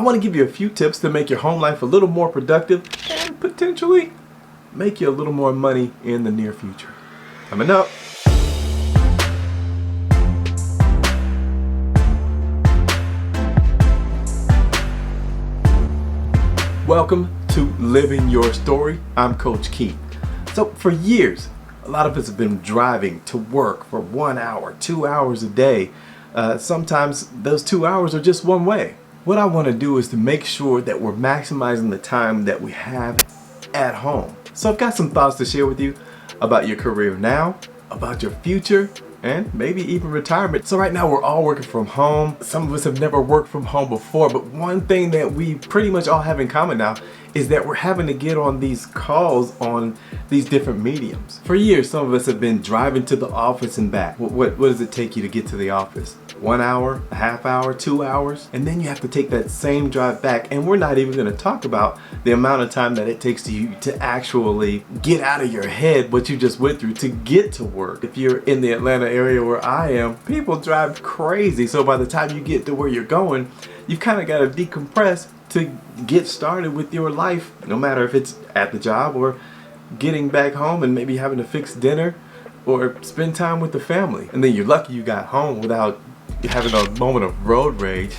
I want to give you a few tips to make your home life a little more productive and potentially make you a little more money in the near future. Coming up. Welcome to Living Your Story. I'm Coach Keith. So for years, a lot of us have been driving to work for 1 hour, 2 hours a day. Sometimes those 2 hours are just one way. What I want to do is to make sure that we're maximizing the time that we have at home. So I've got some thoughts to share with you about your career now, about your future, and maybe even retirement. So right now we're all working from home. Some of us have never worked from home before, but one thing that we pretty much all have in common now is that we're having to get on these calls on these different mediums. For years, some of us have been driving to the office and back. What does it take you to get to the office? 1 hour, a half hour, 2 hours? And then you have to take that same drive back. And we're not even gonna talk about the amount of time that it takes you to actually get out of your head what you just went through to get to work. If you're in the Atlanta area where I am, people drive crazy. So by the time you get to where you're going, you've kind of got to decompress to get started with your life, no matter if it's at the job or getting back home and maybe having to fix dinner or spend time with the family. And then you're lucky you got home without having a moment of road rage.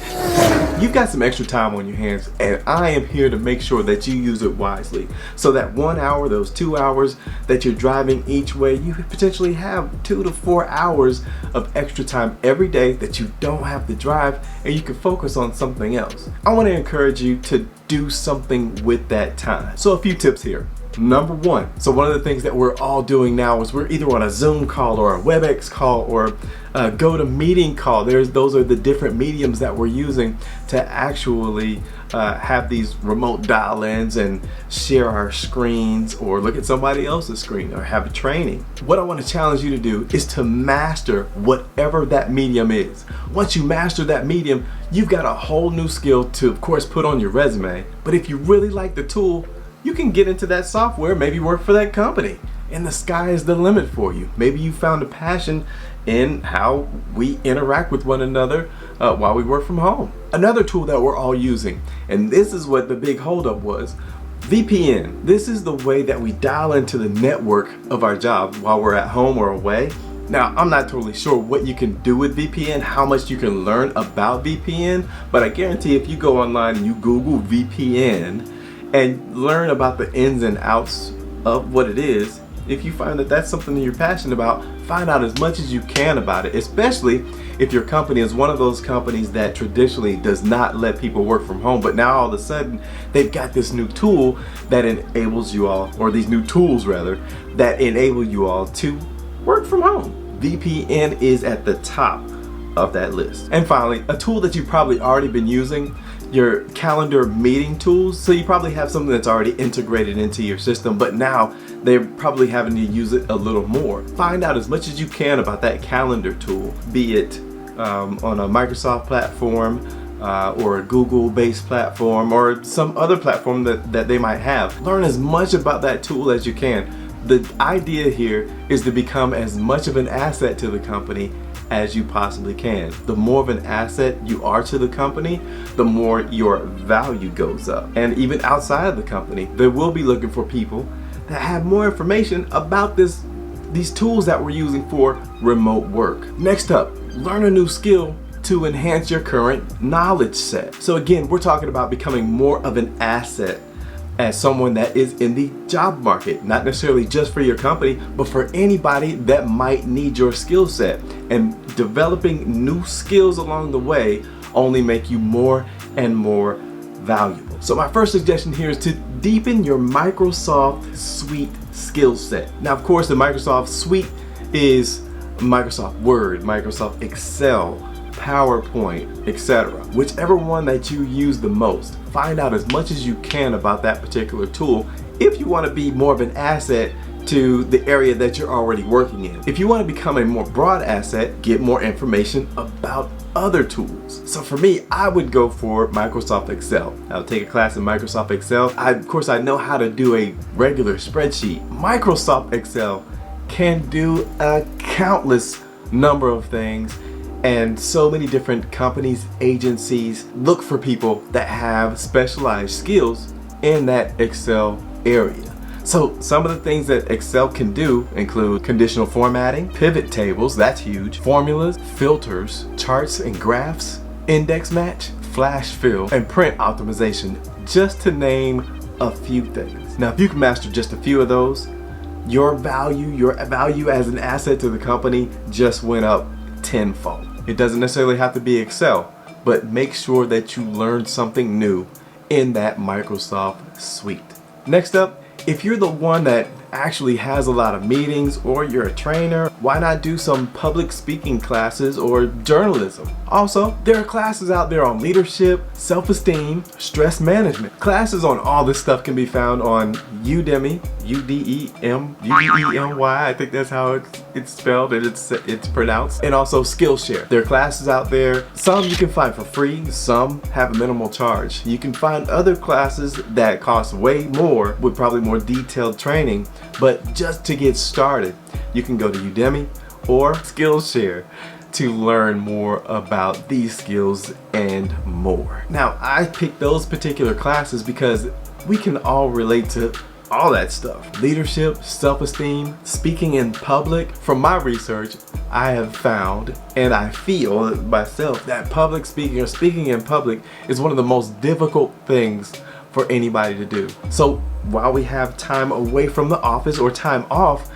You've got some extra time on your hands, and I am here to make sure that you use it wisely. So that 1 hour, those 2 hours that you're driving each way, you could potentially have 2 to 4 hours of extra time every day that you don't have to drive, and you can focus on something else. I want to encourage you to do something with that time. So a few tips here. Number one, so one of the things that we're all doing now is we're either on a Zoom call or a WebEx call or a GoToMeeting call. Those are the different mediums that we're using to actually have these remote dial-ins and share our screens or look at somebody else's screen or have a training. What I want to challenge you to do is to master whatever that medium is. Once you master that medium, you've got a whole new skill to, of course, put on your resume. But if you really like the tool, you can get into that software, maybe work for that company, and the sky is the limit for you. Maybe you found a passion in how we interact with one another while we work from home. Another tool that we're all using, and this is what the big holdup was, VPN. This is the way that we dial into the network of our job while we're at home or away. Now, I'm not totally sure what you can do with VPN, how much you can learn about VPN, but I guarantee if you go online and you Google VPN, and learn about the ins and outs of what it is, if you find that that's something that you're passionate about, find out as much as you can about it, especially if your company is one of those companies that traditionally does not let people work from home, but now all of a sudden they've got this new tool that enables you all, or these new tools rather, that enable you all to work from home. VPN is at the top of that list. And finally, a tool that you've probably already been using, your calendar meeting tools. So you probably have something that's already integrated into your system, but now they're probably having to use it a little more. Find out as much as you can about that calendar tool, be it on a Microsoft platform or a Google-based platform or some other platform that they might have. Learn as much about that tool as you can. The idea here is to become as much of an asset to the company as you possibly can. The more of an asset you are to the company, the more your value goes up. And even outside of the company, they will be looking for people that have more information about these tools that we're using for remote work. Next up, learn a new skill to enhance your current knowledge set. So again, we're talking about becoming more of an asset as someone that is in the job market, not necessarily just for your company, but for anybody that might need your skill set. And developing new skills along the way only make you more and more valuable. So my first suggestion here is to deepen your Microsoft Suite skill set. Now, of course, the Microsoft Suite is Microsoft Word, Microsoft Excel, PowerPoint, etc. Whichever one that you use the most, find out as much as you can about that particular tool if you want to be more of an asset to the area that you're already working in. If you want to become a more broad asset, get more information about other tools. So for me, I would go for Microsoft Excel. I'll take a class in Microsoft Excel. Of course, I know how to do a regular spreadsheet. Microsoft Excel can do a countless number of things And so many different companies, agencies look for people that have specialized skills in that Excel area. So some of the things that Excel can do include conditional formatting, pivot tables, that's huge, formulas, filters, charts and graphs, index match, flash fill, and print optimization, just to name a few things. Now, if you can master just a few of those, your value as an asset to the company just went up tenfold. It doesn't necessarily have to be Excel, but make sure that you learn something new in that Microsoft suite. Next up, if you're the one that actually has a lot of meetings, or you're a trainer, why not do some public speaking classes or journalism? Also, there are classes out there on leadership, self-esteem, stress management. Classes on all this stuff can be found on Udemy, Udemy, I think that's how it's spelled and it's pronounced, and also Skillshare. There are classes out there. Some you can find for free, some have a minimal charge. You can find other classes that cost way more with probably more detailed training. But just to get started, you can go to Udemy or Skillshare to learn more about these skills and more. Now, I picked those particular classes because we can all relate to all that stuff. Leadership, self-esteem, speaking in public. From my research, I have found, and I feel myself, that public speaking or speaking in public is one of the most difficult things for anybody to do. So while we have time away from the office or time off,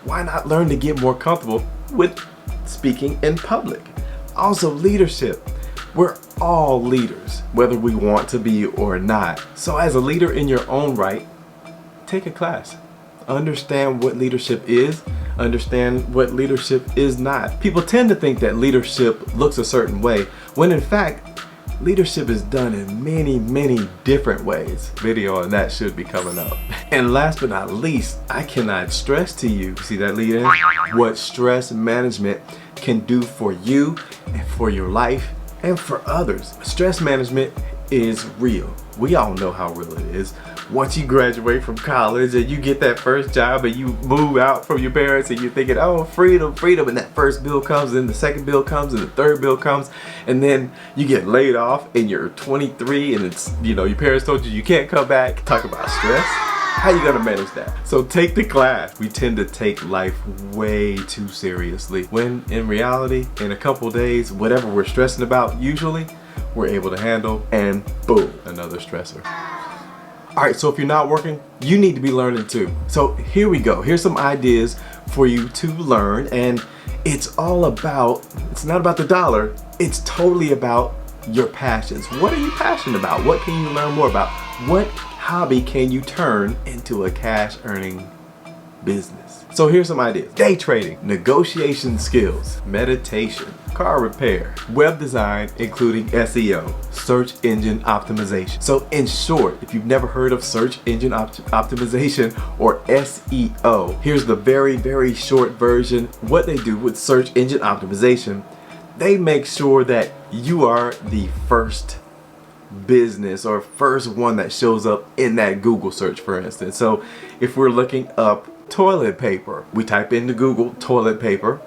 why not learn to get more comfortable with speaking in public? Also, leadership. We're all leaders, whether we want to be or not. So as a leader in your own right, take a class. Understand what leadership is, understand what leadership is not. People tend to think that leadership looks a certain way, when in fact, leadership is done in many different ways. Video on that should be coming up. And last but not least, I cannot stress to you, see that lead in? What stress management can do for you and for your life and for others. Stress management is real. We all know how real it is. Once you graduate from college and you get that first job and you move out from your parents and you're thinking, oh, freedom, and that first bill comes, and the second bill comes, and the third bill comes, and then you get laid off and you're 23 and it's, your parents told you can't come back. Talk about stress. How you gonna manage that? So take the class. We tend to take life way too seriously, when in reality, in a couple days, whatever we're stressing about, usually we're able to handle, and boom, another stressor. All right, so if you're not working, you need to be learning too. So here we go. Here's some ideas for you to learn, and it's not about the dollar, it's totally about your passions. What are you passionate about? What can you learn more about? What hobby can you turn into a cash earning business? So here's some ideas. Day trading, negotiation skills, meditation, car repair, web design, including SEO, search engine optimization. So in short, if you've never heard of search engine optimization or SEO, here's the very short version. What they do with search engine optimization, they make sure that you are the first business or first one that shows up in that Google search, for instance. So if we're looking up toilet paper, we type into Google toilet paper,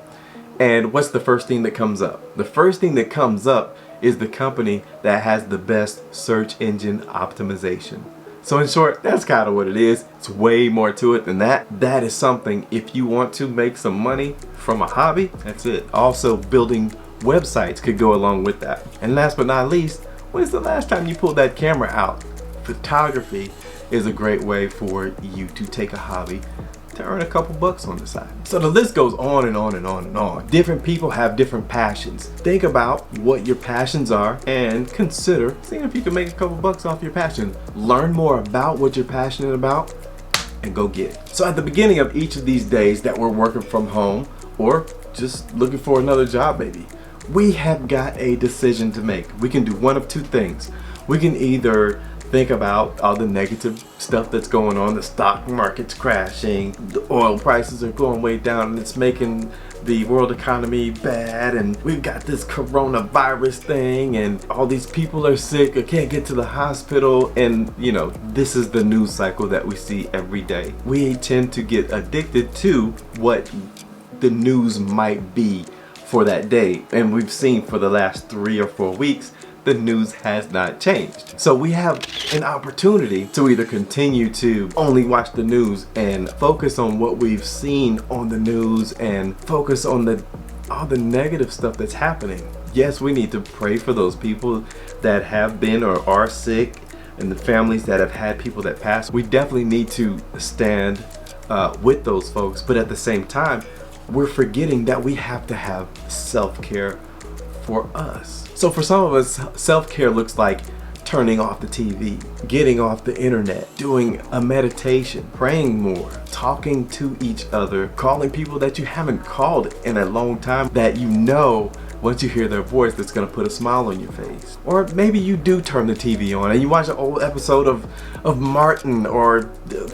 and what's the first thing that comes up? The first thing that comes up is the company that has the best search engine optimization. So in short, that's kind of what it is. It's way more to it than that. That is something, if you want to make some money from a hobby, that's it. Also, building websites could go along with that. And last but not least, when's the last time you pulled that camera out? Photography is a great way for you to take a hobby to earn a couple bucks on the side. So the list goes on and on and on and on. Different people have different passions. Think about what your passions are and consider seeing if you can make a couple bucks off your passion. Learn more about what you're passionate about and go get it. So at the beginning of each of these days that we're working from home or just looking for another job maybe, we have got a decision to make. We can do one of two things. We can either think about all the negative stuff that's going on, the stock market's crashing, the oil prices are going way down, and it's making the world economy bad, and we've got this coronavirus thing, and all these people are sick or can't get to the hospital, and this is the news cycle that we see every day. We tend to get addicted to what the news might be for that day. And we've seen for the last 3 or 4 weeks, the news has not changed. So we have an opportunity to either continue to only watch the news and focus on what we've seen on the news and focus on all the negative stuff that's happening. Yes, we need to pray for those people that have been or are sick and the families that have had people that passed. We definitely need to stand with those folks, but at the same time, we're forgetting that we have to have self-care for us. So for some of us, self-care looks like turning off the TV, getting off the internet, doing a meditation, praying more, talking to each other, calling people that you haven't called in a long time that you know once you hear their voice that's gonna put a smile on your face. Or maybe you do turn the TV on and you watch an old episode of Martin or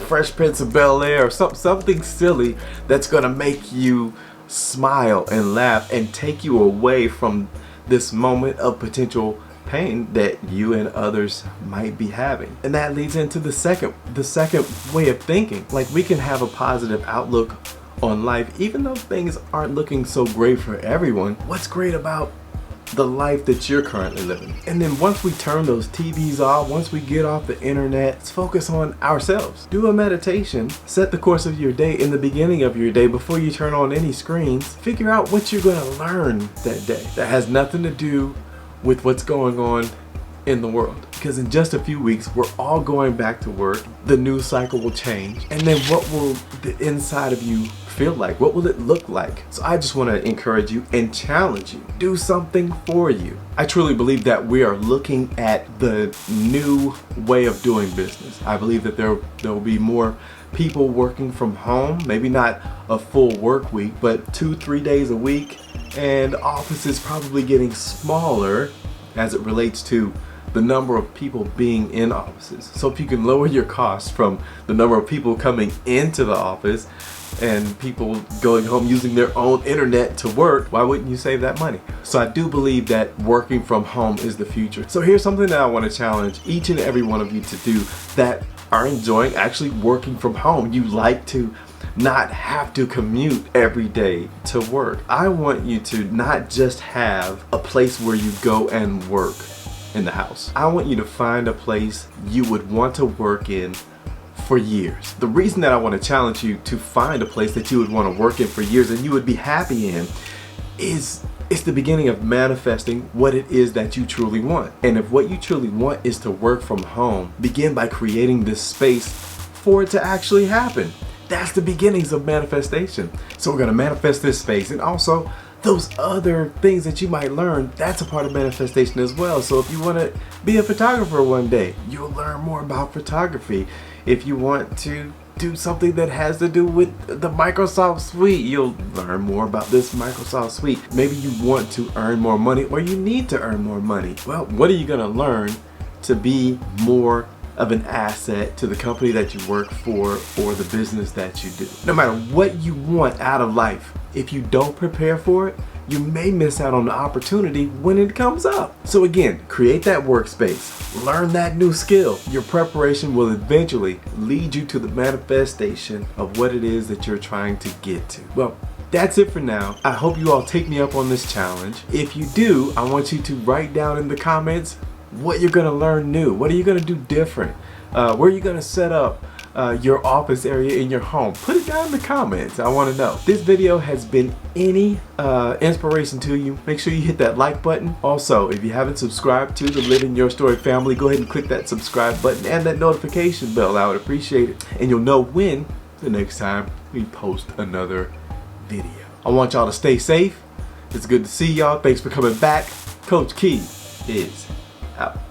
Fresh Prince of Bel-Air or something silly that's gonna make you smile and laugh and take you away from this moment of potential pain that you and others might be having. And that leads into the second way of thinking. Like, we can have a positive outlook on life even though things aren't looking so great for everyone. What's great about the life that you're currently living? And then once we turn those TVs off, once we get off the internet, let's focus on ourselves. Do a meditation, set the course of your day in the beginning of your day before you turn on any screens. Figure out what you're going to learn that day that has nothing to do with what's going on in the world. Because in just a few weeks, we're all going back to work. The news cycle will change. And then what will the inside of you feel like? What will it look like? So I just want to encourage you and challenge you. Do something for you. I truly believe that we are looking at the new way of doing business. I believe that there will be more people working from home, maybe not a full work week, but 2-3 days a week, and offices probably getting smaller as it relates to the number of people being in offices. So if you can lower your costs from the number of people coming into the office and people going home using their own internet to work, why wouldn't you save that money? So I do believe that working from home is the future. So here's something that I want to challenge each and every one of you to do that are enjoying actually working from home. You like to not have to commute every day to work. I want you to not just have a place where you go and work in the house. I want you to find a place you would want to work in for years. The reason that I want to challenge you to find a place that you would want to work in for years and you would be happy in is it's the beginning of manifesting what it is that you truly want. And if what you truly want is to work from home, begin by creating this space for it to actually happen. That's the beginnings of manifestation. So we're going to manifest this space, and also those other things that you might learn, that's a part of manifestation as well. So if you want to be a photographer one day, you'll learn more about photography. If you want to do something that has to do with the Microsoft Suite, you'll learn more about this Microsoft Suite. Maybe you want to earn more money, or you need to earn more money. Well, what are you going to learn to be more of an asset to the company that you work for or the business that you do? No matter what you want out of life, if you don't prepare for it, you may miss out on the opportunity when it comes up. So again, create that workspace, learn that new skill. Your preparation will eventually lead you to the manifestation of what it is that you're trying to get to. Well, that's it for now. I hope you all take me up on this challenge. If you do, I want you to write down in the comments what you're gonna learn new. What are you gonna do different? Where are you gonna set up your office area in your home? Put it down in the comments. I want to know. This video has been any inspiration to you, make sure you hit that like button. Also, if you haven't subscribed to the Living Your Story family, go ahead and click that subscribe button and that notification bell. I would appreciate it. And you'll know when the next time we post another video. I want y'all to stay safe. It's good to see y'all. Thanks for coming back. Coach Key is out.